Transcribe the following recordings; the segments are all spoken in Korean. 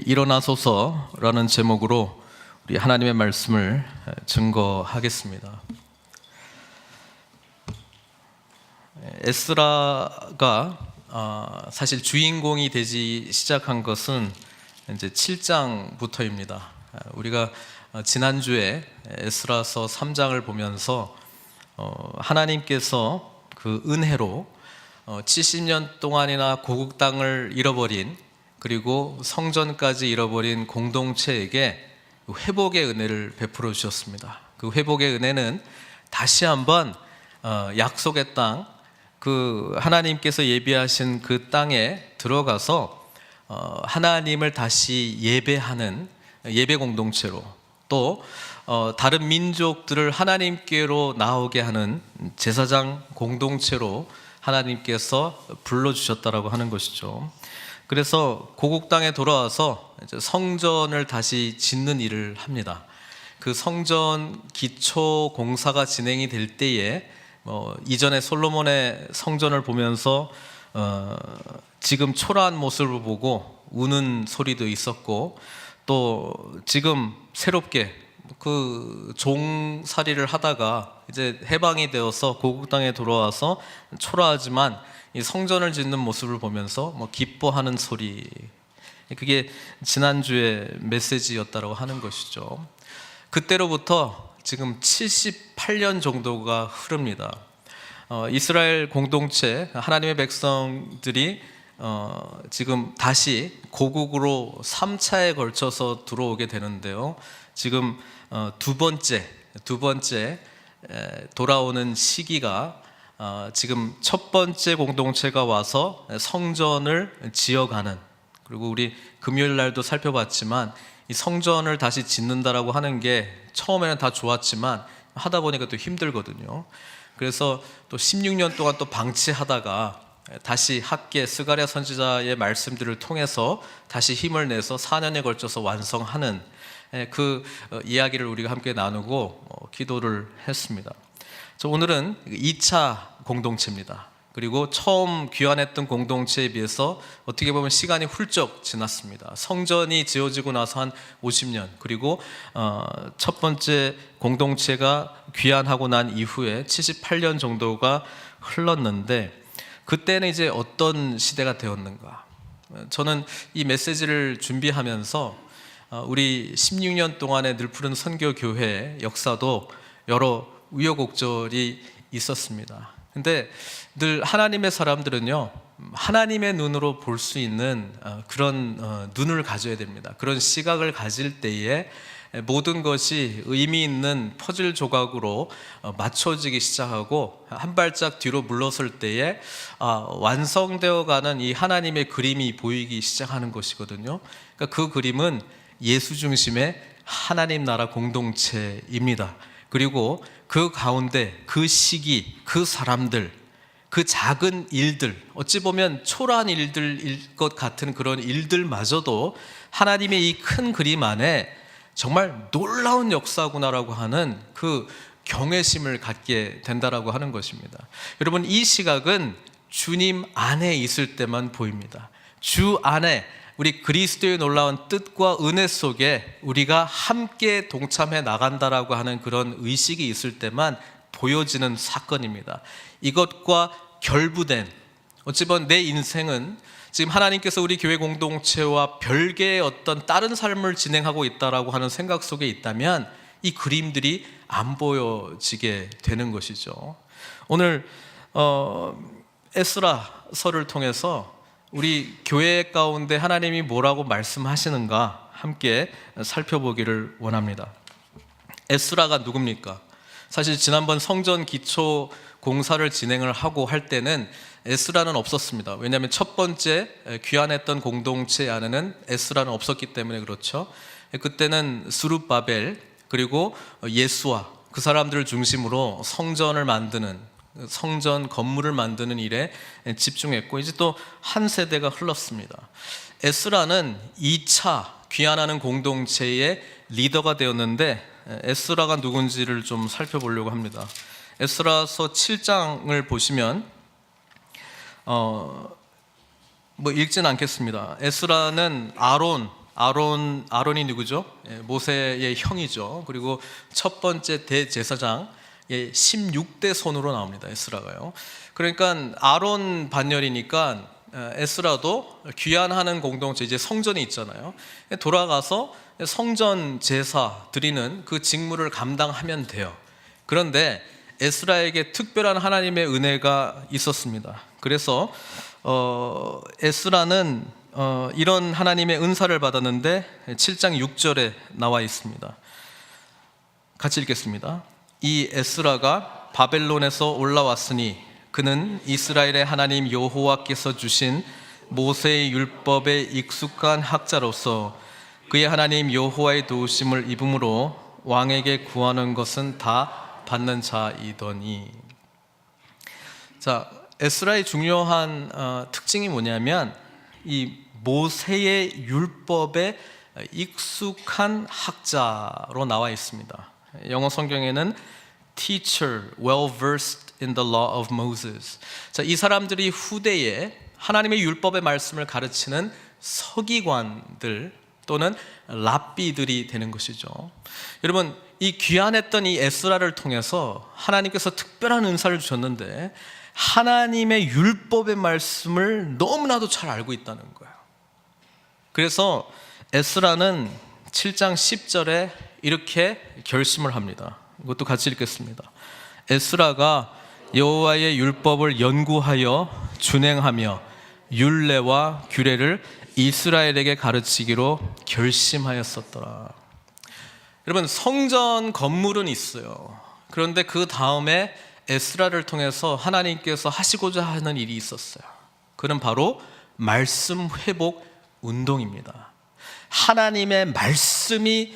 일어나소서라는 제목으로 우리 하나님의 말씀을 증거하겠습니다. 에스라가 사실 주인공이 되기 시작한 것은 이제 7장부터입니다. 우리가 지난주에 에스라서 3장을 보면서 하나님께서 그 은혜로 70년 동안이나 고국 땅을 잃어버린, 그리고 성전까지 잃어버린 공동체에게 회복의 은혜를 베풀어 주셨습니다. 그 회복의 은혜는 다시 한번 약속의 땅, 그 하나님께서 예비하신 그 땅에 들어가서 하나님을 다시 예배하는 예배 공동체로, 또 다른 민족들을 하나님께로 나오게 하는 제사장 공동체로 하나님께서 불러주셨다라고 하는 것이죠. 그래서 고국 땅에 돌아와서 이제 성전을 다시 짓는 일을 합니다. 그 성전 기초 공사가 진행이 될 때에 이전에 솔로몬의 성전을 보면서 지금 초라한 모습을 보고 우는 소리도 있었고, 또 지금 새롭게 그 종살이를 하다가 이제 해방이 되어서 고국 땅에 돌아와서 초라하지만 이 성전을 짓는 모습을 보면서 기뻐하는 소리, 그게 지난주의 메시지였다고 하는 것이죠. 그때로부터 지금 78년 정도가 흐릅니다. 이스라엘 공동체, 하나님의 백성들이 지금 다시 고국으로 3차에 걸쳐서 들어오게 되는데요. 지금 두 번째 돌아오는 시기가 지금 첫 번째 공동체가 와서 성전을 지어가는, 그리고 우리 금요일 날도 살펴봤지만 이 성전을 다시 짓는다라고 하는 게 처음에는 다 좋았지만 하다 보니까 또 힘들거든요. 그래서 또 16년 동안 또 방치하다가 다시 학계 스가랴 선지자의 말씀들을 통해서 다시 힘을 내서 4년에 걸쳐서 완성하는 그 이야기를 우리가 함께 나누고 기도를 했습니다. 오늘은 2차 공동체입니다. 그리고 처음 귀환했던 공동체에 비해서 어떻게 보면 시간이 훌쩍 지났습니다. 성전이 지어지고 나서 한 50년, 그리고 첫 번째 공동체가 귀환하고 난 이후에 78년 정도가 흘렀는데, 그때는 이제 어떤 시대가 되었는가? 저는 이 메시지를 준비하면서 우리 16년 동안의 늘푸른 선교교회 역사도 여러 우여곡절이 있었습니다. 근데 늘 하나님의 사람들은요, 하나님의 눈으로 볼 수 있는 그런 눈을 가져야 됩니다. 그런 시각을 가질 때에 모든 것이 의미 있는 퍼즐 조각으로 맞춰지기 시작하고, 한 발짝 뒤로 물러설 때에 완성되어 가는 이 하나님의 그림이 보이기 시작하는 것이거든요. 그러니까 그 그림은 예수 중심의 하나님 나라 공동체입니다. 그리고 그 가운데 그 시기, 그 사람들, 그 작은 일들, 어찌 보면 초라한 일들일 것 같은 그런 일들마저도 하나님의 이 큰 그림 안에 정말 놀라운 역사구나라고 하는 그 경외심을 갖게 된다라고 하는 것입니다. 여러분, 이 시각은 주님 안에 있을 때만 보입니다. 주 안에 우리 그리스도의 놀라운 뜻과 은혜 속에 우리가 함께 동참해 나간다라고 하는 그런 의식이 있을 때만 보여지는 사건입니다. 이것과 결부된, 어찌 보면 내 인생은 지금 하나님께서 우리 교회 공동체와 별개의 어떤 다른 삶을 진행하고 있다라고 하는 생각 속에 있다면 이 그림들이 안 보여지게 되는 것이죠. 오늘 에스라서를 통해서 우리 교회 가운데 하나님이 뭐라고 말씀하시는가 함께 살펴보기를 원합니다. 에스라가 누굽니까? 사실 지난번 성전 기초 공사를 진행을 하고 할 때는 에스라는 없었습니다. 왜냐하면 첫 번째 귀환했던 공동체 안에는 에스라는 없었기 때문에 그렇죠. 그때는 스룹바벨, 그리고 예수와 그 사람들을 중심으로 성전을 만드는, 성전 건물을 만드는 일에 집중했고, 이제 또 한 세대가 흘렀습니다. 에스라는 2차 귀환하는 공동체의 리더가 되었는데, 에스라가 누군지를 좀 살펴보려고 합니다. 에스라서 7장을 보시면 읽진 않겠습니다. 에스라는 아론, 아론이 누구죠? 모세의 형이죠. 그리고 첫 번째 대제사장 16대 손으로 나옵니다. 에스라가요. 그러니까 아론 반열이니까 에스라도 귀환하는 공동체, 이제 성전이 있잖아요. 돌아가서 성전 제사 드리는 그 직무를 감당하면 돼요. 그런데 에스라에게 특별한 하나님의 은혜가 있었습니다. 그래서 에스라는 이런 하나님의 은사를 받았는데 7장 6절에 나와 있습니다. 같이 읽겠습니다. 이 에스라가 바벨론에서 올라왔으니 그는 이스라엘의 하나님 여호와께서 주신 모세의 율법에 익숙한 학자로서 그의 하나님 여호와의 도우심을 입음으로 왕에게 구하는 것은 다 받는 자이더니. 자, 에스라의 중요한 특징이 뭐냐면 이 모세의 율법에 익숙한 학자로 나와 있습니다. 영어 성경에는 teacher well versed in the law of Moses. 자, 이 사람들이 후대에 하나님의 율법의 말씀을 가르치는 서기관들 또는 랍비들이 되는 것이죠. 여러분, 이 귀환했던 이 에스라를 통해서 하나님께서 특별한 은사를 주셨는데 하나님의 율법의 말씀을 너무나도 잘 알고 있다는 거예요. 그래서 에스라는 7장 10절에 이렇게 결심을 합니다. 이것도 같이 읽겠습니다. 에스라가 여호와의 율법을 연구하여 준행하며 율례와 규례를 이스라엘에게 가르치기로 결심하였었더라. 여러분, 성전 건물은 있어요. 그런데 그 다음에 에스라를 통해서 하나님께서 하시고자 하는 일이 있었어요. 그는 바로 말씀 회복 운동입니다. 하나님의 말씀이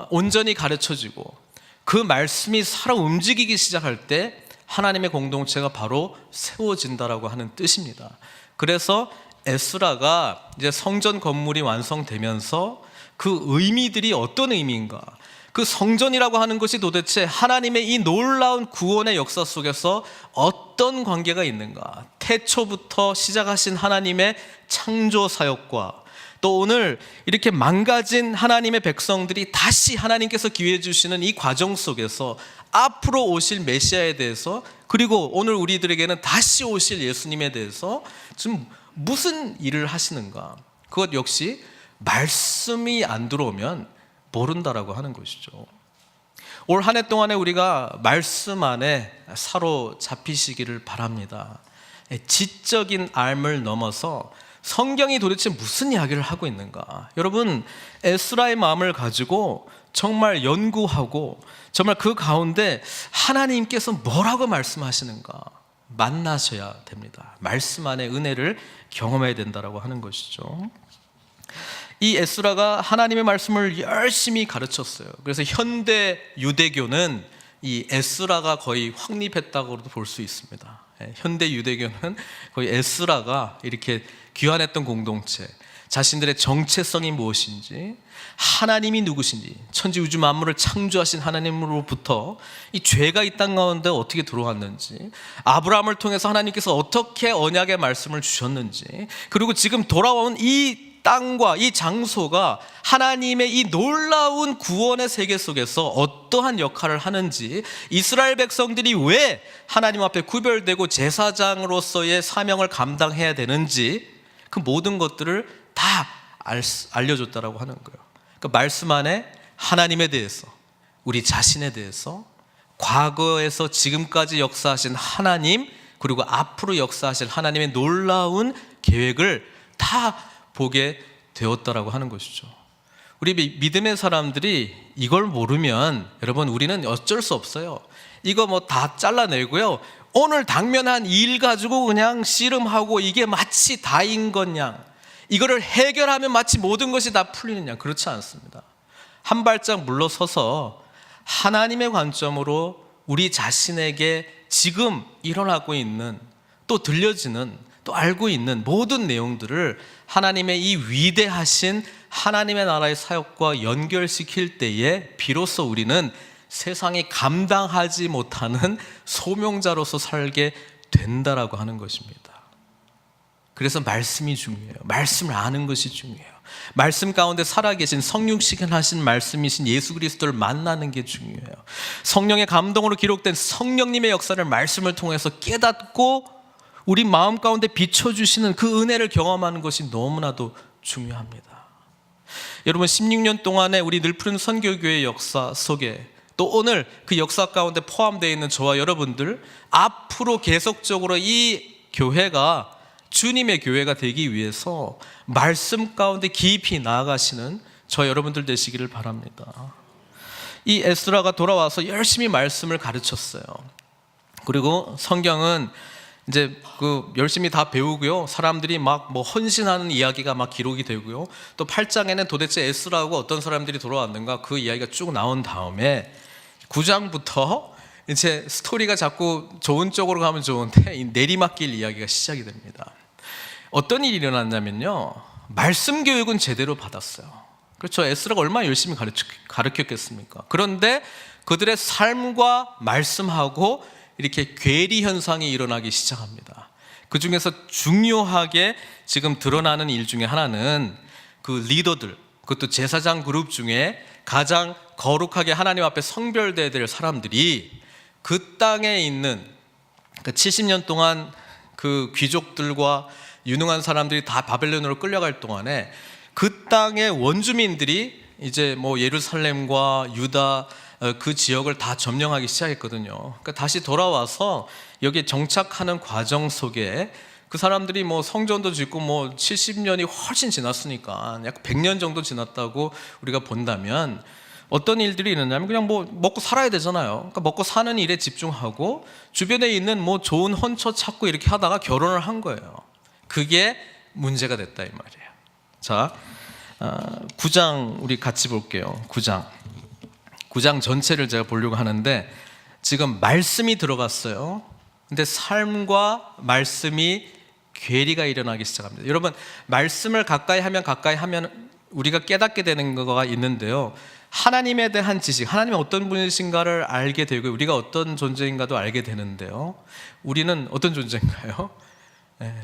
온전히 가르쳐지고 그 말씀이 살아 움직이기 시작할 때 하나님의 공동체가 바로 세워진다라고 하는 뜻입니다. 그래서 에스라가 이제 성전 건물이 완성되면서 그 의미들이 어떤 의미인가, 그 성전이라고 하는 것이 도대체 하나님의 이 놀라운 구원의 역사 속에서 어떤 관계가 있는가, 태초부터 시작하신 하나님의 창조 사역과 또 오늘 이렇게 망가진 하나님의 백성들이 다시 하나님께서 기회 주시는 이 과정 속에서 앞으로 오실 메시아에 대해서, 그리고 오늘 우리들에게는 다시 오실 예수님에 대해서 지금 무슨 일을 하시는가, 그것 역시 말씀이 안 들어오면 모른다라고 하는 것이죠. 올 한 해 동안에 우리가 말씀 안에 사로잡히시기를 바랍니다. 지적인 알을 넘어서 성경이 도대체 무슨 이야기를 하고 있는가, 여러분 에스라의 마음을 가지고 정말 연구하고 정말 그 가운데 하나님께서 뭐라고 말씀하시는가 만나셔야 됩니다. 말씀 안에 은혜를 경험해야 된다라고 하는 것이죠. 이 에스라가 하나님의 말씀을 열심히 가르쳤어요. 그래서 현대 유대교는 이 에스라가 거의 확립했다고도 볼 수 있습니다. 현대 유대교는 거의 에스라가 이렇게 귀환했던 공동체, 자신들의 정체성이 무엇인지, 하나님이 누구신지, 천지 우주 만물을 창조하신 하나님으로부터 이 죄가 이 땅 가운데 어떻게 들어왔는지, 아브라함을 통해서 하나님께서 어떻게 언약의 말씀을 주셨는지, 그리고 지금 돌아온 이 땅과 이 장소가 하나님의 이 놀라운 구원의 세계 속에서 어떠한 역할을 하는지, 이스라엘 백성들이 왜 하나님 앞에 구별되고 제사장으로서의 사명을 감당해야 되는지, 그 모든 것들을 다 알려줬다라고 하는 거예요. 그 말씀 안에 하나님에 대해서, 우리 자신에 대해서, 과거에서 지금까지 역사하신 하나님, 그리고 앞으로 역사하실 하나님의 놀라운 계획을 다 보게 되었다라고 하는 것이죠. 우리 믿음의 사람들이 이걸 모르면 여러분 우리는 어쩔 수 없어요. 이거 뭐 다 잘라내고요, 오늘 당면한 일 가지고 그냥 씨름하고 이게 마치 다인 것냥, 이거를 해결하면 마치 모든 것이 다 풀리느냐, 그렇지 않습니다. 한 발짝 물러서서 하나님의 관점으로 우리 자신에게 지금 일어나고 있는, 또 들려지는, 또 알고 있는 모든 내용들을 하나님의 이 위대하신 하나님의 나라의 사역과 연결시킬 때에 비로소 우리는 세상이 감당하지 못하는 소명자로서 살게 된다라고 하는 것입니다. 그래서 말씀이 중요해요. 말씀을 아는 것이 중요해요. 말씀 가운데 살아계신 성육신하신 말씀이신 예수 그리스도를 만나는 게 중요해요. 성령의 감동으로 기록된 성령님의 역사를 말씀을 통해서 깨닫고 우리 마음 가운데 비춰주시는 그 은혜를 경험하는 것이 너무나도 중요합니다. 여러분 16년 동안의 우리 늘푸른 선교교회의 역사 속에 또 오늘 그 역사 가운데 포함되어 있는 저와 여러분들, 앞으로 계속적으로 이 교회가 주님의 교회가 되기 위해서 말씀 가운데 깊이 나아가시는 저 여러분들 되시기를 바랍니다. 이 에스라가 돌아와서 열심히 말씀을 가르쳤어요. 그리고 성경은 이제 그 열심히 다 배우고요. 사람들이 막 뭐 헌신하는 이야기가 막 기록이 되고요. 또 8장에는 도대체 에스라하고 어떤 사람들이 돌아왔는가 그 이야기가 쭉 나온 다음에 9장부터 이제 스토리가 자꾸 좋은 쪽으로 가면 좋은데 이 내리막길 이야기가 시작이 됩니다. 어떤 일이 일어났냐면요, 말씀 교육은 제대로 받았어요. 그렇죠. 에스라가 얼마나 열심히 가르쳤겠습니까? 그런데 그들의 삶과 말씀하고 이렇게 괴리 현상이 일어나기 시작합니다. 그 중에서 중요하게 지금 드러나는 일 중에 하나는 그 리더들, 그것도 제사장 그룹 중에 가장 거룩하게 하나님 앞에 성별돼야 될 사람들이 그 땅에 있는 그 70년 동안 그 귀족들과 유능한 사람들이 다 바벨론으로 끌려갈 동안에 그 땅의 원주민들이 이제 뭐 예루살렘과 유다 그 지역을 다 점령하기 시작했거든요. 그러니까 다시 돌아와서 여기에 정착하는 과정 속에 그 사람들이 뭐 성전도 짓고 뭐 70년이 훨씬 지났으니까 약 100년 정도 지났다고 우리가 본다면 어떤 일들이 있느냐면 그냥 뭐 먹고 살아야 되잖아요. 그러니까 먹고 사는 일에 집중하고 주변에 있는 뭐 좋은 헌처 찾고 이렇게 하다가 결혼을 한 거예요. 그게 문제가 됐다 이 말이에요. 자, 9장 우리 같이 볼게요. 9장 전체를 제가 보려고 하는데 지금 말씀이 들어갔어요. 근데 삶과 말씀이 괴리가 일어나기 시작합니다. 여러분, 말씀을 가까이 하면 우리가 깨닫게 되는 거가 있는데요, 하나님에 대한 지식, 하나님이 어떤 분이신가를 알게 되고 우리가 어떤 존재인가도 알게 되는데요, 우리는 어떤 존재인가요?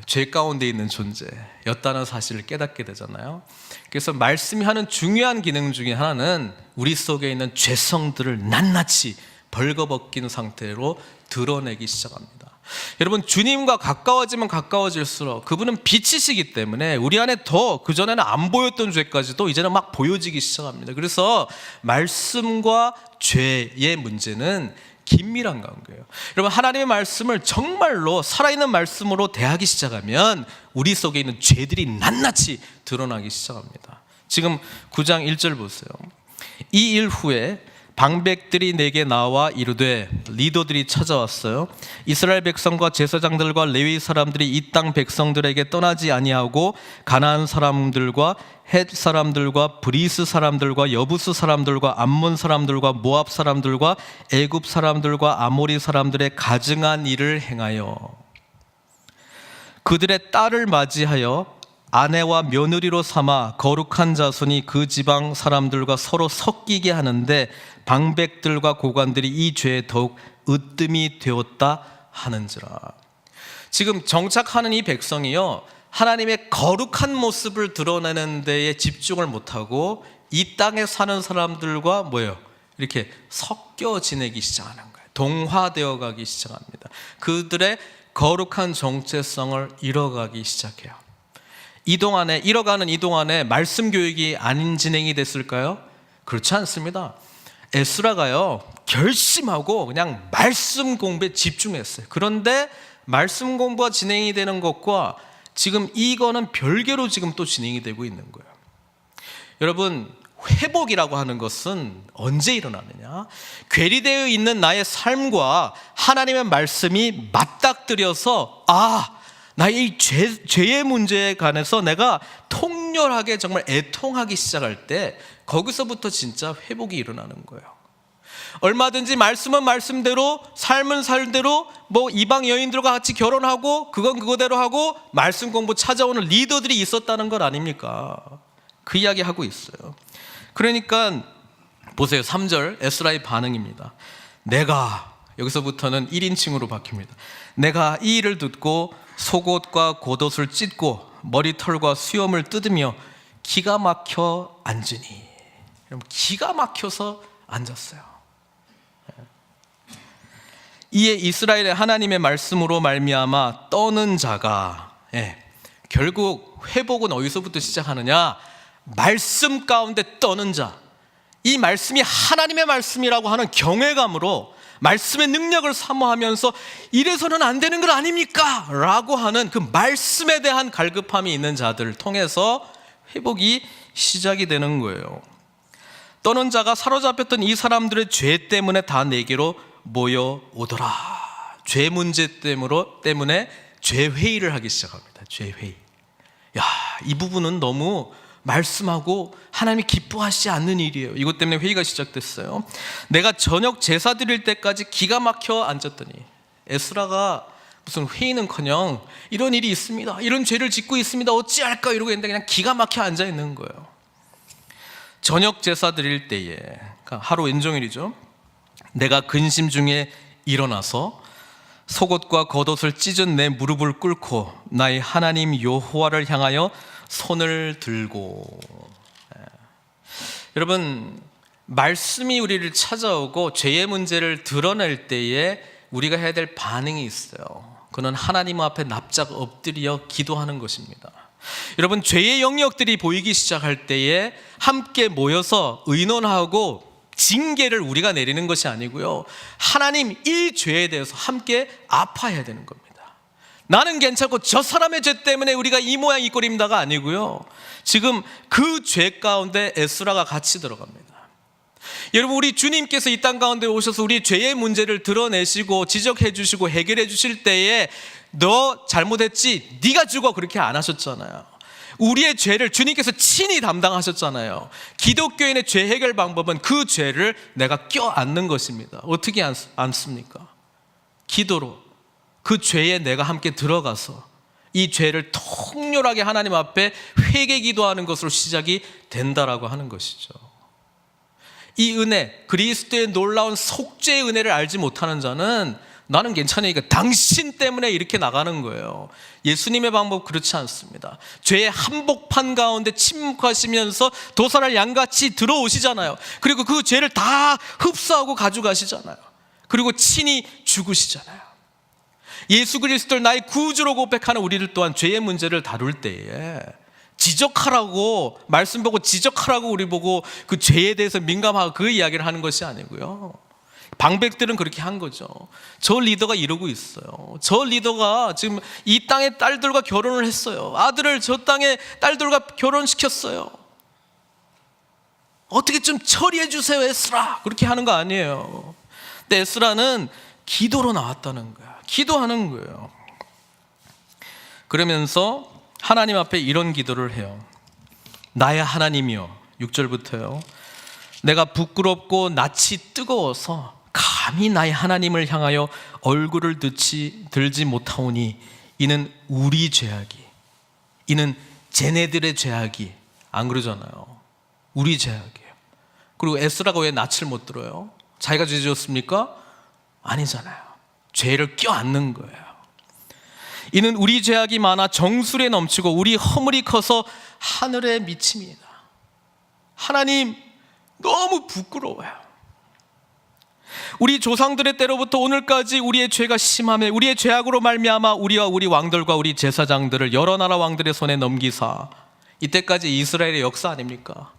죄 가운데 있는 존재였다는 사실을 깨닫게 되잖아요. 그래서 말씀이 하는 중요한 기능 중에 하나는 우리 속에 있는 죄성들을 낱낱이 벌거벗긴 상태로 드러내기 시작합니다. 여러분, 주님과 가까워지면 가까워질수록 그분은 빛이시기 때문에 우리 안에 더 그전에는 안 보였던 죄까지도 이제는 막 보여지기 시작합니다. 그래서 말씀과 죄의 문제는 긴밀한 관계예요. 여러분, 하나님의 말씀을 정말로 살아있는 말씀으로 대하기 시작하면 우리 속에 있는 죄들이 낱낱이 드러나기 시작합니다. 지금 9장 1절 보세요. 이 일 후에 방백들이 내게 나와 이르되, 리더들이 찾아왔어요. 이스라엘 백성과 제사장들과 레위 사람들이 이 땅 백성들에게 떠나지 아니하고 가나안 사람들과 헷 사람들과 브리스 사람들과 여부스 사람들과 암몬 사람들과 모압 사람들과 애굽 사람들과 아모리 사람들의 가증한 일을 행하여 그들의 딸을 맞이하여 아내와 며느리로 삼아 거룩한 자손이 그 지방 사람들과 서로 섞이게 하는데 방백들과 고관들이 이 죄에 더욱 으뜸이 되었다 하는지라. 지금 정착하는 이 백성이요, 하나님의 거룩한 모습을 드러내는 데에 집중을 못하고 이 땅에 사는 사람들과 뭐예요? 이렇게 섞여 지내기 시작하는 거예요. 동화되어 가기 시작합니다. 그들의 거룩한 정체성을 잃어가기 시작해요. 잃어가는 이 동안에 말씀 교육이 안 진행이 됐을까요? 그렇지 않습니다. 에스라가요, 결심하고 그냥 말씀 공부에 집중했어요. 그런데 말씀 공부가 진행이 되는 것과 지금 이거는 별개로 지금 또 진행이 되고 있는 거예요. 여러분, 회복이라고 하는 것은 언제 일어나느냐? 괴리되어 있는 나의 삶과 하나님의 말씀이 맞닥뜨려서 나의 죄의 문제에 관해서 내가 통렬하게 정말 애통하기 시작할 때 거기서부터 진짜 회복이 일어나는 거예요. 얼마든지 말씀은 말씀대로, 삶은 삶대로, 뭐 이방 여인들과 같이 결혼하고 그건 그거대로 하고 말씀 공부 찾아오는 리더들이 있었다는 것 아닙니까? 그 이야기 하고 있어요. 그러니까 보세요, 3절 에스라의 반응입니다. 내가 여기서부터는 1인칭으로 바뀝니다. 내가 이 일을 듣고 속옷과 겉옷을 찢고 머리털과 수염을 뜯으며 기가 막혀 앉으니. 여러분, 기가 막혀서 앉았어요. 이에 이스라엘의 하나님의 말씀으로 말미암아 떠는 자가, 결국 회복은 어디서부터 시작하느냐? 말씀 가운데 떠는 자. 이 말씀이 하나님의 말씀이라고 하는 경외감으로 말씀의 능력을 사모하면서 이래서는 안 되는 것 아닙니까? 라고 하는 그 말씀에 대한 갈급함이 있는 자들을 통해서 회복이 시작이 되는 거예요. 떠는 자가 사로잡혔던 이 사람들의 죄 때문에 다 내게로 모여오더라. 죄 문제 때문에 죄회의를 하기 시작합니다. 죄회의. 이 부분은 너무 말씀하고 하나님이 기뻐하시지 않는 일이에요. 이것 때문에 회의가 시작됐어요. 내가 저녁 제사 드릴 때까지 기가 막혀 앉았더니, 에스라가 무슨 회의는커녕 이런 일이 있습니다, 이런 죄를 짓고 있습니다, 어찌할까 이러고 있는데 그냥 기가 막혀 앉아 있는 거예요. 저녁 제사 드릴 때에, 그러니까 하루 인종일이죠. 내가 근심 중에 일어나서 속옷과 겉옷을 찢은 내 무릎을 꿇고 나의 하나님 여호와를 향하여 손을 들고. 여러분, 말씀이 우리를 찾아오고 죄의 문제를 드러낼 때에 우리가 해야 될 반응이 있어요. 그는 하나님 앞에 납작 엎드려 기도하는 것입니다. 여러분, 죄의 영역들이 보이기 시작할 때에 함께 모여서 의논하고 징계를 우리가 내리는 것이 아니고요, 하나님 이 죄에 대해서 함께 아파해야 되는 겁니다. 나는 괜찮고 저 사람의 죄 때문에 우리가 이 모양 이 꼴입니다가 아니고요, 지금 그 죄 가운데 에스라가 같이 들어갑니다. 여러분, 우리 주님께서 이 땅 가운데 오셔서 우리 죄의 문제를 드러내시고 지적해 주시고 해결해 주실 때에 너 잘못했지, 네가 죽어, 그렇게 안 하셨잖아요. 우리의 죄를 주님께서 친히 담당하셨잖아요. 기독교인의 죄 해결 방법은 그 죄를 내가 껴안는 것입니다. 어떻게 안습니까? 기도로 그 죄에 내가 함께 들어가서 이 죄를 통렬하게 하나님 앞에 회개 기도하는 것으로 시작이 된다라고 하는 것이죠. 이 은혜, 그리스도의 놀라운 속죄의 은혜를 알지 못하는 자는 나는 괜찮으니까 당신 때문에 이렇게 나가는 거예요. 예수님의 방법 그렇지 않습니다. 죄의 한복판 가운데 침묵하시면서 도살할 양같이 들어오시잖아요. 그리고 그 죄를 다 흡수하고 가져가시잖아요. 그리고 친히 죽으시잖아요. 예수 그리스도를 나의 구주로 고백하는 우리들 또한 죄의 문제를 다룰 때에 지적하라고, 말씀 보고 지적하라고 우리 보고 그 죄에 대해서 민감하고 그 이야기를 하는 것이 아니고요, 방백들은 그렇게 한 거죠. 저 리더가 이러고 있어요. 저 리더가 지금 이 땅의 딸들과 결혼을 했어요. 아들을 저 땅의 딸들과 결혼시켰어요. 어떻게 좀 처리해 주세요, 에스라. 그렇게 하는 거 아니에요. 근데 에스라는 기도로 나왔다는 거야. 기도하는 거예요. 그러면서 하나님 앞에 이런 기도를 해요. 나의 하나님이여, 6절부터요. 내가 부끄럽고 낯이 뜨거워서 감히 나의 하나님을 향하여 얼굴을 들지 못하오니 이는 우리 죄악이, 이는 쟤네들의 죄악이. 안 그러잖아요. 우리 죄악이에요. 그리고 에스라가 왜 낯을 못 들어요? 자기가 죄 지었습니까? 아니잖아요. 죄를 껴안는 거예요. 이는 우리 죄악이 많아 정술에 넘치고 우리 허물이 커서 하늘에 미칩니다. 하나님, 너무 부끄러워요. 우리 조상들의 때로부터 오늘까지 우리의 죄가 심하며 우리의 죄악으로 말미암아 우리와 우리 왕들과 우리 제사장들을 여러 나라 왕들의 손에 넘기사, 이때까지 이스라엘의 역사 아닙니까?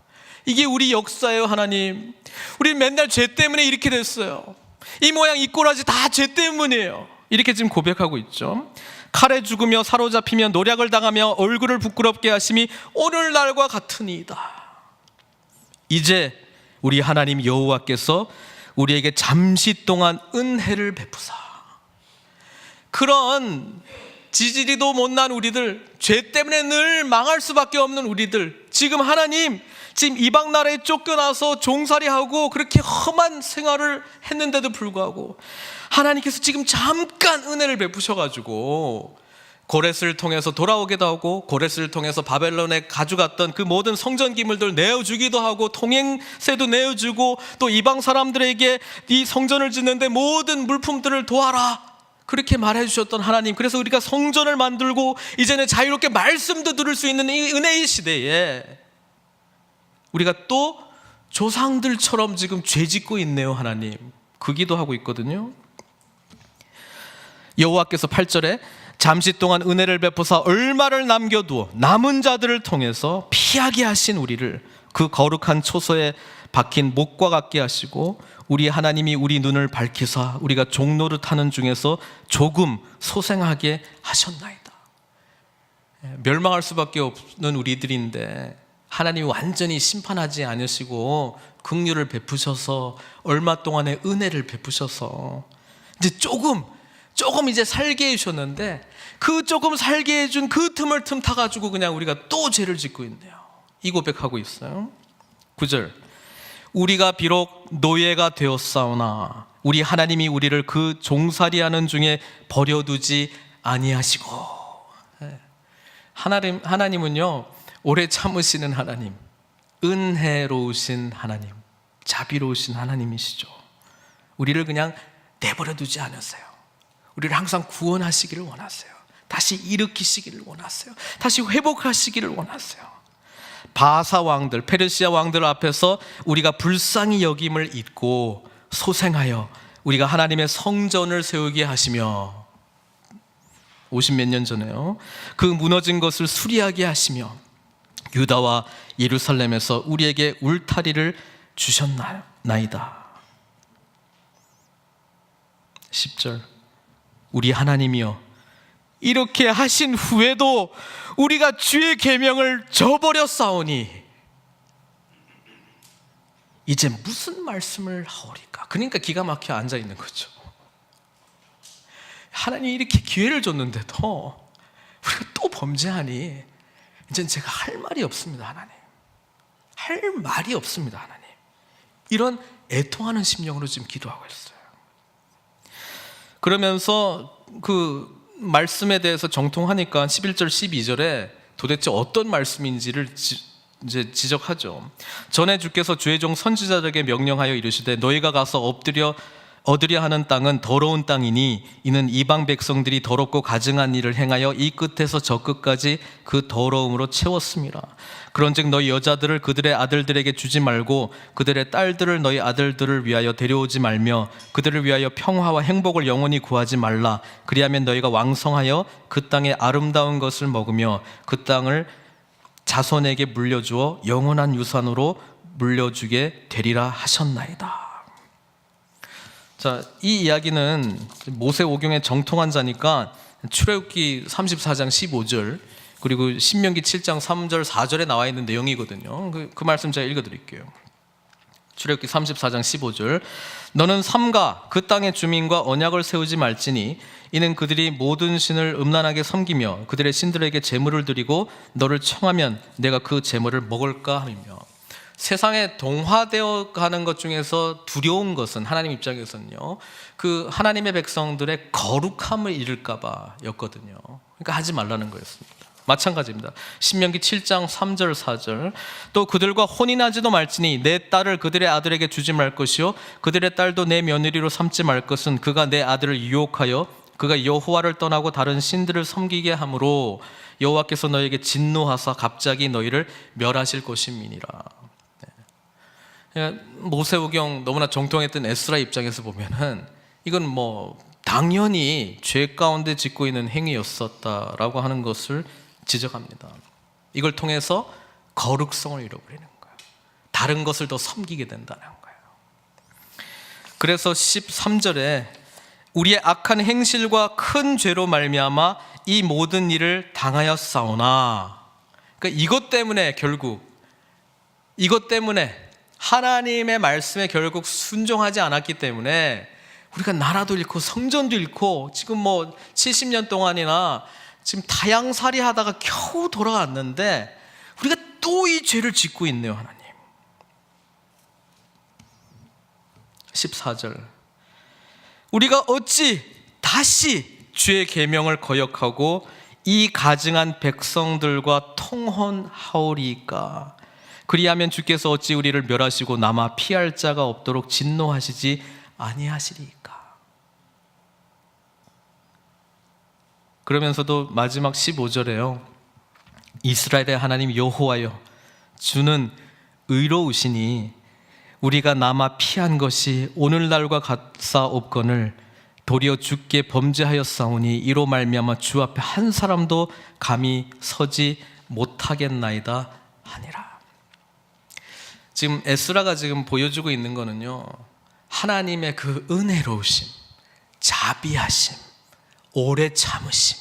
이게 우리 역사예요. 하나님, 우리 맨날 죄 때문에 이렇게 됐어요. 이 모양 이 꼴하지 다 죄 때문이에요. 이렇게 지금 고백하고 있죠. 칼에 죽으며 사로잡히며 노략을 당하며 얼굴을 부끄럽게 하심이 오늘날과 같으니이다. 이제 우리 하나님 여호와께서 우리에게 잠시 동안 은혜를 베푸사. 그런 지지리도 못난 우리들, 죄 때문에 늘 망할 수밖에 없는 우리들, 지금 하나님, 지금 이방 나라에 쫓겨나서 종살이하고 그렇게 험한 생활을 했는데도 불구하고 하나님께서 지금 잠깐 은혜를 베푸셔가지고 고레스를 통해서 돌아오기도 하고 고레스를 통해서 바벨론에 가져갔던 그 모든 성전 기물들 내어주기도 하고 통행세도 내어주고 또 이방 사람들에게 이 성전을 짓는데 모든 물품들을 도와라 그렇게 말해주셨던 하나님. 그래서 우리가 성전을 만들고 이제는 자유롭게 말씀도 들을 수 있는 이 은혜의 시대에 우리가 또 조상들처럼 지금 죄 짓고 있네요. 하나님, 그 기도하고 있거든요. 여호와께서 8절에 잠시 동안 은혜를 베푸사 얼마를 남겨두어 남은 자들을 통해서 피하게 하신 우리를 그 거룩한 초소에 박힌 목과 같게 하시고 우리 하나님이 우리 눈을 밝히사 우리가 종노릇 하는 중에서 조금 소생하게 하셨나이다. 멸망할 수밖에 없는 우리들인데 하나님이 완전히 심판하지 않으시고 긍휼을 베푸셔서 얼마 동안의 은혜를 베푸셔서 이제 조금 이제 살게 해주셨는데 그 조금 살게 해준 그 틈을 타가지고 그냥 우리가 또 죄를 짓고 있네요. 이 고백하고 있어요. 9절, 우리가 비록 노예가 되었사오나 우리 하나님이 우리를 그 종살이하는 중에 버려두지 아니하시고. 하나님은요 오래 참으시는 하나님, 은혜로우신 하나님, 자비로우신 하나님이시죠. 우리를 그냥 내버려두지 않으세요. 우리를 항상 구원하시기를 원하세요. 다시 일으키시기를 원하세요. 다시 회복하시기를 원하세요. 바사 왕들, 페르시아 왕들 앞에서 우리가 불쌍히 여김을 잊고 소생하여 우리가 하나님의 성전을 세우게 하시며 50몇 년 전에요 그 무너진 것을 수리하게 하시며 유다와 예루살렘에서 우리에게 울타리를 주셨나이다. 10절, 우리 하나님이여 이렇게 하신 후에도 우리가 주의 계명을 저버렸사오니 이제 무슨 말씀을 하오리까. 그러니까 기가 막혀 앉아 있는 거죠. 하나님이 이렇게 기회를 줬는데도 우리가 또 범죄하니 이젠 제가 할 말이 없습니다. 하나님, 할 말이 없습니다. 하나님, 이런 애통하는 심령으로 지금 기도하고 있어요. 그러면서 그 말씀에 대해서 정통하니까 11절 12절에 도대체 어떤 말씀인지를 이제 지적하죠. 전에 주께서 주의 종 선지자들에게 명령하여 이르시되 너희가 가서 얻으려 하는 땅은 더러운 땅이니 이는 이방 백성들이 더럽고 가증한 일을 행하여 이 끝에서 저 끝까지 그 더러움으로 채웠습니다. 그런즉 너희 여자들을 그들의 아들들에게 주지 말고 그들의 딸들을 너희 아들들을 위하여 데려오지 말며 그들을 위하여 평화와 행복을 영원히 구하지 말라. 그리하면 너희가 왕성하여 그 땅의 아름다운 것을 먹으며 그 땅을 자손에게 물려주어 영원한 유산으로 물려주게 되리라 하셨나이다. 자, 이 이야기는 모세오경의 정통한 자니까 출애굽기 34장 15절 그리고 신명기 7장 3절 4절에 나와 있는 내용이거든요. 그 말씀 제가 읽어드릴게요. 출애굽기 34장 15절, 너는 삼가 그 땅의 주민과 언약을 세우지 말지니 이는 그들이 모든 신을 음란하게 섬기며 그들의 신들에게 제물을 드리고 너를 청하면 내가 그 제물을 먹을까 하며. 세상에 동화되어 가는 것 중에서 두려운 것은 하나님 입장에서는요 그 하나님의 백성들의 거룩함을 잃을까 봐 였거든요. 그러니까 하지 말라는 거였습니다. 마찬가지입니다. 신명기 7장 3절 4절, 또 그들과 혼인하지도 말지니 내 딸을 그들의 아들에게 주지 말 것이요 그들의 딸도 내 며느리로 삼지 말 것은 그가 내 아들을 유혹하여 그가 여호와를 떠나고 다른 신들을 섬기게 함으로 여호와께서 너에게 진노하사 갑자기 너희를 멸하실 것임이니라. 모세오경 너무나 정통했던 에스라 입장에서 보면은 이건 뭐 당연히 죄 가운데 짓고 있는 행위였었다라고 하는 것을 지적합니다. 이걸 통해서 거룩성을 잃어버리는 거예요. 다른 것을 더 섬기게 된다는 거예요. 그래서 13절에 우리의 악한 행실과 큰 죄로 말미암아 이 모든 일을 당하였사오나, 그러니까 이것 때문에 하나님의 말씀에 결국 순종하지 않았기 때문에 우리가 나라도 잃고 성전도 잃고 지금 뭐 70년 동안이나 지금 다양살이 하다가 겨우 돌아왔는데 우리가 또 이 죄를 짓고 있네요. 하나님. 14절, 우리가 어찌 다시 주의 계명을 거역하고 이 가증한 백성들과 통혼하오리이까? 그리하면 주께서 어찌 우리를 멸하시고 남아 피할 자가 없도록 진노하시지 아니하시리이까? 그러면서도 마지막 15절에요. 이스라엘의 하나님 여호와여, 주는 의로우시니 우리가 남아 피한 것이 오늘날과 같사옵거늘 도리어 주께 범죄하였사오니 이로 말미암아 주 앞에 한 사람도 감히 서지 못하겠나이다 하니라. 지금 에스라가 지금 보여주고 있는 거는요, 하나님의 그 은혜로우심, 자비하심, 오래 참으심,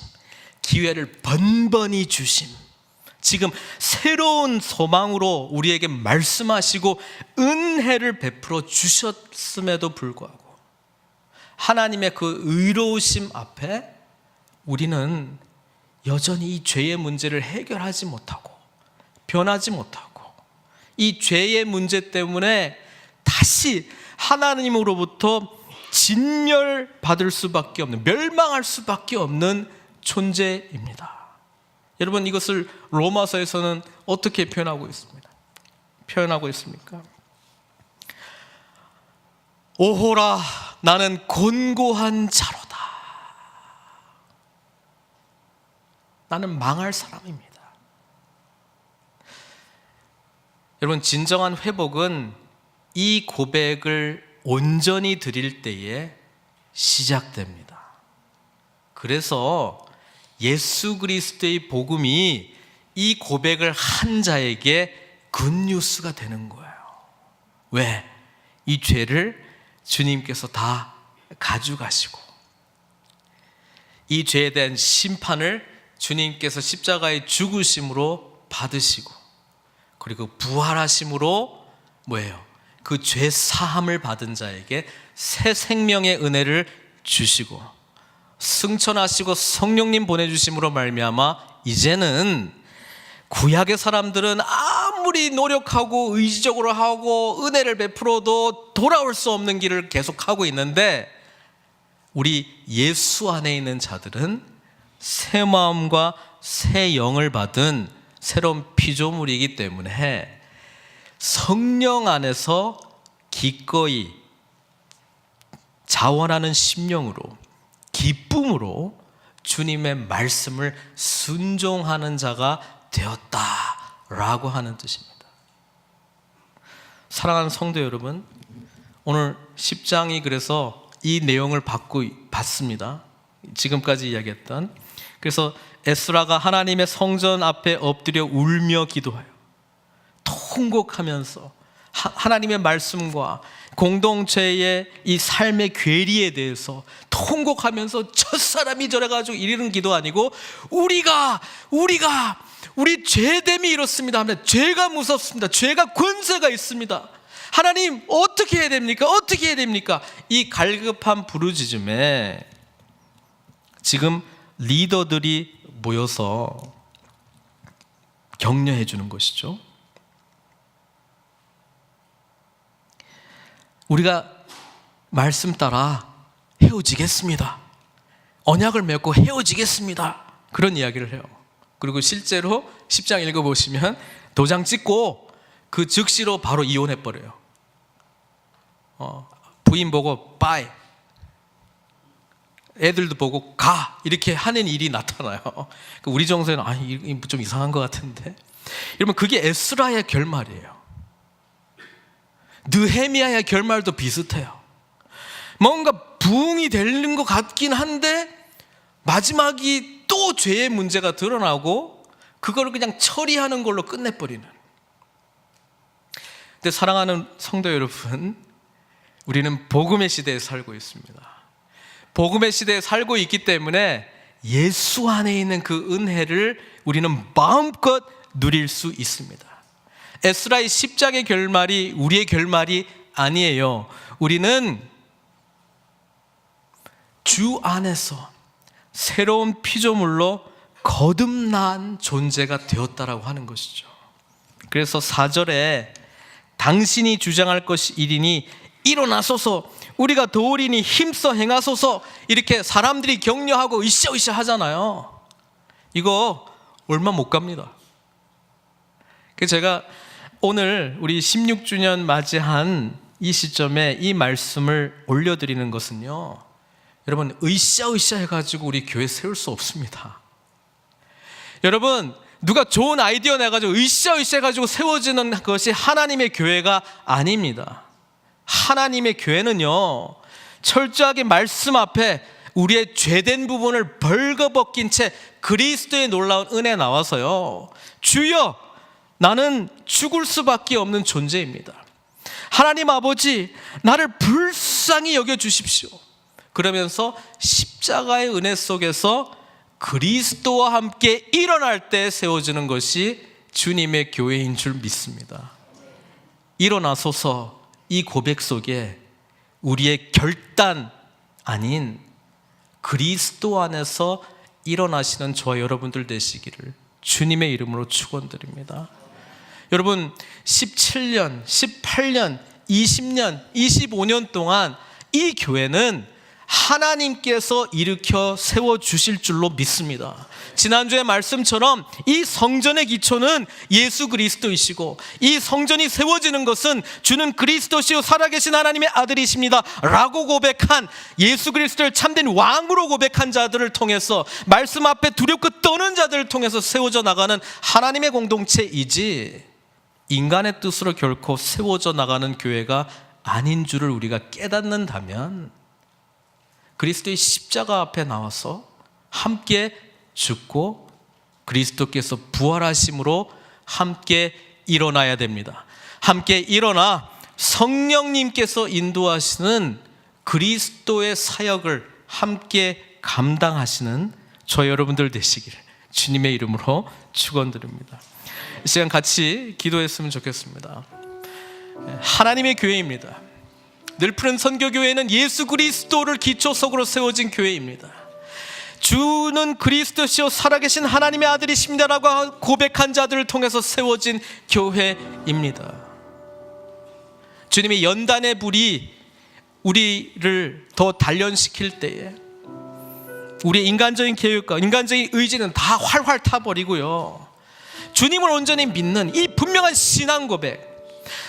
기회를 번번이 주심, 지금 새로운 소망으로 우리에게 말씀하시고 은혜를 베풀어 주셨음에도 불구하고 하나님의 그 의로우심 앞에 우리는 여전히 이 죄의 문제를 해결하지 못하고 변하지 못하고 이 죄의 문제 때문에 다시 하나님으로부터 진멸받을 수밖에 없는, 멸망할 수밖에 없는 존재입니다. 여러분, 이것을 로마서에서는 어떻게 표현하고 있습니까? 오호라, 나는 곤고한 자로다. 나는 망할 사람입니다. 여러분, 진정한 회복은 이 고백을 온전히 드릴 때에 시작됩니다. 그래서 예수 그리스도의 복음이 이 고백을 한 자에게 굿뉴스가 되는 거예요. 왜? 이 죄를 주님께서 다 가져가시고 이 죄에 대한 심판을 주님께서 십자가의 죽으심으로 받으시고 그리고 부활하심으로 뭐예요? 그 죄 사함을 받은 자에게 새 생명의 은혜를 주시고 승천하시고 성령님 보내주심으로 말미암아 이제는 구약의 사람들은 아무리 노력하고 의지적으로 하고 은혜를 베풀어도 돌아올 수 없는 길을 계속하고 있는데 우리 예수 안에 있는 자들은 새 마음과 새 영을 받은 새로운 피조물이기 때문에 성령 안에서 기꺼이 자원하는 심령으로 기쁨으로 주님의 말씀을 순종하는 자가 되었다라고 하는 뜻입니다. 사랑하는 성도 여러분, 오늘 10장이 그래서 이 내용을 받습니다. 지금까지 이야기했던. 그래서 에스라가 하나님의 성전 앞에 엎드려 울며 기도해요. 통곡하면서 하나님의 말씀과 공동체의 이 삶의 괴리에 대해서 통곡하면서 첫사람이 저래가지고 이러는 기도 아니고 우리 죄됨이 이렇습니다 하면 죄가 무섭습니다. 죄가 권세가 있습니다. 하나님 어떻게 해야 됩니까? 어떻게 해야 됩니까? 이 갈급한 부르짖음에 지금 리더들이 모여서 격려해 주는 것이죠. 우리가 말씀 따라 헤어지겠습니다. 언약을 맺고 헤어지겠습니다. 그런 이야기를 해요. 그리고 실제로 10장 읽어보시면 도장 찍고 그 즉시로 바로 이혼해버려요. 부인 보고 빠이, 애들도 보고 가, 이렇게 하는 일이 나타나요. 우리 정서에는 이게 좀 이상한 것 같은데, 여러분 그게 에스라의 결말이에요. 느헤미야의 결말도 비슷해요. 뭔가 부흥이 되는 것 같긴 한데 마지막이 또 죄의 문제가 드러나고 그걸 그냥 처리하는 걸로 끝내버리는. 근데 사랑하는 성도 여러분, 우리는 복음의 시대에 살고 있습니다. 복음의 시대에 살고 있기 때문에 예수 안에 있는 그 은혜를 우리는 마음껏 누릴 수 있습니다. 에스라의 10장의 결말이 우리의 결말이 아니에요. 우리는 주 안에서 새로운 피조물로 거듭난 존재가 되었다라고 하는 것이죠. 그래서 4절에 당신이 주장할 것이 이리니 일어나소서, 우리가 도우리니 힘써 행하소서, 이렇게 사람들이 격려하고 으쌰으쌰 하잖아요. 이거 얼마 못 갑니다. 그래서 제가 오늘 우리 16주년 맞이한 이 시점에 이 말씀을 올려드리는 것은요, 여러분 으쌰으쌰 해가지고 우리 교회 세울 수 없습니다. 여러분 누가 좋은 아이디어 내가지고 으쌰으쌰 해가지고 세워지는 것이 하나님의 교회가 아닙니다. 하나님의 교회는요, 철저하게 말씀 앞에 우리의 죄된 부분을 벌거벗긴 채 그리스도의 놀라운 은혜 나와서요, 주여 나는 죽을 수밖에 없는 존재입니다. 하나님 아버지 나를 불쌍히 여겨주십시오. 그러면서 십자가의 은혜 속에서 그리스도와 함께 일어날 때 세워지는 것이 주님의 교회인 줄 믿습니다. 일어나소서 이 고백 속에 우리의 결단 아닌 그리스도 안에서 일어나시는 저와 여러분들 되시기를 주님의 이름으로 축원드립니다. 여러분 17년, 18년, 20년, 25년 동안 이 교회는 하나님께서 일으켜 세워주실 줄로 믿습니다. 지난주의 말씀처럼 이 성전의 기초는 예수 그리스도이시고 이 성전이 세워지는 것은 주는 그리스도시요 살아계신 하나님의 아들이십니다 라고 고백한 예수 그리스도를 참된 왕으로 고백한 자들을 통해서 말씀 앞에 두렵고 떠는 자들을 통해서 세워져 나가는 하나님의 공동체이지 인간의 뜻으로 결코 세워져 나가는 교회가 아닌 줄을 우리가 깨닫는다면 그리스도의 십자가 앞에 나와서 함께 죽고 그리스도께서 부활하심으로 함께 일어나야 됩니다. 함께 일어나 성령님께서 인도하시는 그리스도의 사역을 함께 감당하시는 저 여러분들 되시기를 주님의 이름으로 축원드립니다. 이 시간 같이 기도했으면 좋겠습니다. 하나님의 교회입니다. 늘푸른 선교교회는 예수 그리스도를 기초석으로 세워진 교회입니다. 주는 그리스도시요 살아계신 하나님의 아들이십니다라고 고백한 자들을 통해서 세워진 교회입니다. 주님의 연단의 불이 우리를 더 단련시킬 때에 우리의 인간적인 계획과 인간적인 의지는 다 활활 타버리고요, 주님을 온전히 믿는 이 분명한 신앙 고백,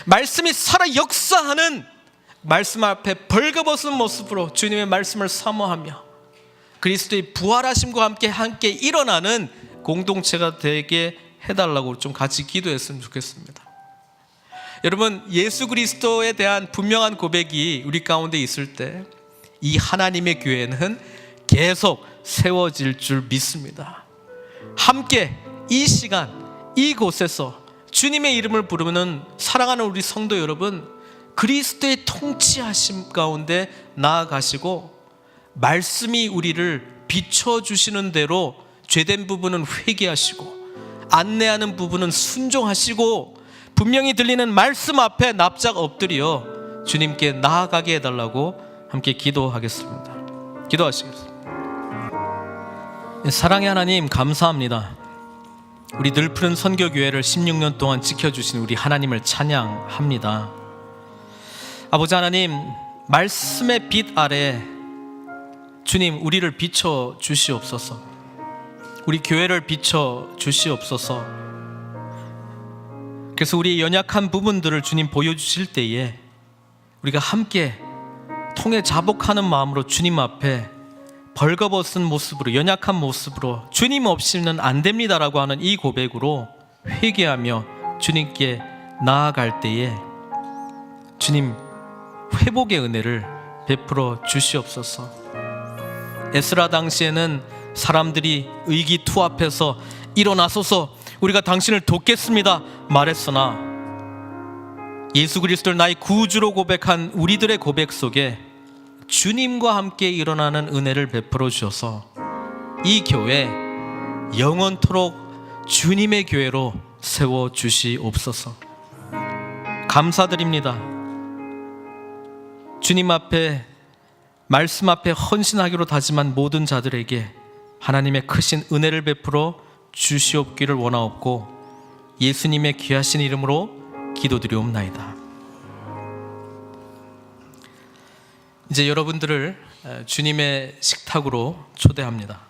말씀이 살아 역사하는 말씀 앞에 벌거벗은 모습으로 주님의 말씀을 사모하며 그리스도의 부활하심과 함께 일어나는 공동체가 되게 해달라고 좀 같이 기도했으면 좋겠습니다. 여러분 예수 그리스도에 대한 분명한 고백이 우리 가운데 있을 때 이 하나님의 교회는 계속 세워질 줄 믿습니다. 함께 이 시간 이곳에서 주님의 이름을 부르는 사랑하는 우리 성도 여러분, 그리스도의 통치하심 가운데 나아가시고 말씀이 우리를 비춰주시는 대로 죄된 부분은 회개하시고 안내하는 부분은 순종하시고 분명히 들리는 말씀 앞에 납작 엎드려 주님께 나아가게 해달라고 함께 기도하겠습니다. 기도하시겠습니다. 사랑의 하나님 감사합니다. 우리 늘푸른 선교교회를 16년 동안 지켜주신 우리 하나님을 찬양합니다. 아버지 하나님, 말씀의 빛 아래 주님 우리를 비춰 주시옵소서. 우리 교회를 비춰 주시옵소서. 그래서 우리의 연약한 부분들을 주님 보여주실 때에 우리가 함께 통해 자복하는 마음으로 주님 앞에 벌거벗은 모습으로, 연약한 모습으로 주님 없이는 안 됩니다라고 하는 이 고백으로 회개하며 주님께 나아갈 때에 주님 회복의 은혜를 베풀어 주시옵소서. 에스라 당시에는 사람들이 의기투합해서 일어나소서 우리가 당신을 돕겠습니다 말했으나 예수 그리스도를 나의 구주로 고백한 우리들의 고백 속에 주님과 함께 일어나는 은혜를 베풀어 주셔서 이 교회 영원토록 주님의 교회로 세워 주시옵소서. 감사드립니다. 주님 앞에 말씀 앞에 헌신하기로 다짐한 모든 자들에게 하나님의 크신 은혜를 베풀어 주시옵기를 원하옵고 예수님의 귀하신 이름으로 기도드리옵나이다. 이제 여러분들을 주님의 식탁으로 초대합니다.